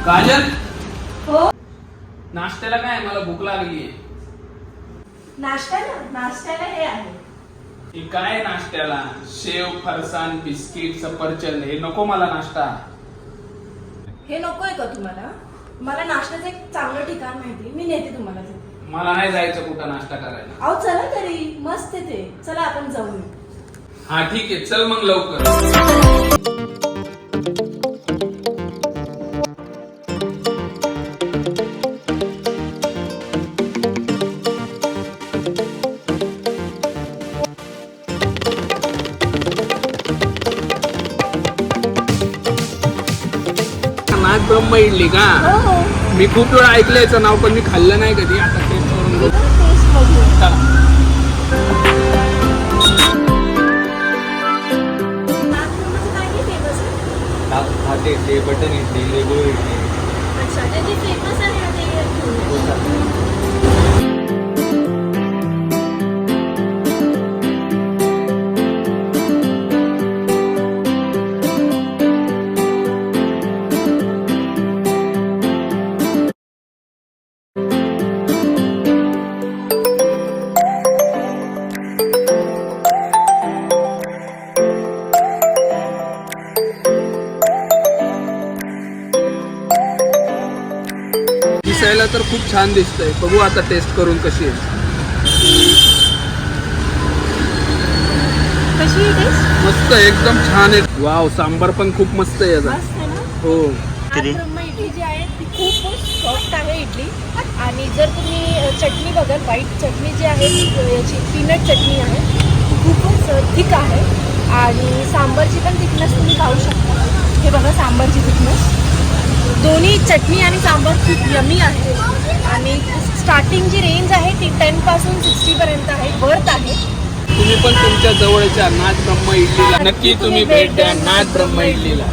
काजल, हो नाश्त्याला काय? मला भूक लागली. नाश्त्याला हे आहे. हे काय नाश्त्याला? शेव, फरसाण, बिस्किट, सफरचंद हे नको मला नाश्ता. हे नकोय का तुम्हाला? मला नाश्त्याचं एक चांगलं ठिकाण माहिती, मी नेते तुम्हाला तिथे. मला नाही जायचं कुठं नाश्ता करायला. अहो चला तरी, मस्त ते. चला आपण जाऊन. हा ठीक आहे, चल मग लवकर. नाथ ब्रह्म इडली का? हो. मी खूप वेळा ऐकलं याचं नाव, पण मी खाल्लं नाही कधी. आता टेस्ट करून बघू. टेस्ट बघू. चला. नागपूरमध्ये काय काय फेमस आहे? ते बटन इडली, रेगुलर इडली. अच्छा, ते जे फेमस आहे ना ते घेऊन या. दिसायला तर खूप छान दिसतंय. बघू आता टेस्ट करून कशी आहे. कशी आहे टेस्ट? मस्त, एकदम छान आहे. वाव, सांबार पण खूप मस्त आहे याचा. मस्त आहे ना? हो. ब्रह्म इडली जी आहे ती खूप सॉफ्ट आहे इडली. आणि जर तुम्ही चटणी बघा, व्हाईट चटणी जी आहे याची पीनट चटणी आहे, ती खूपच थिक आहे. आणि सांबारची पण थिकनेस तुम्ही पाहू शकता. हे बघा सांबारची थिकनेस. दोन्ही चटणी आणि सांबार खूप यमी आहे. आणि स्टार्टिंग जी रेंज आहे ती 10 पासून 60 पर्यंत आहे. वर्थ आहे. तुम्ही पण तुमच्या जवळच्या नाथ ब्रह्म इडलीला नक्की तुम्ही भेट द्या. नाथ ब्रह्म इडलीला.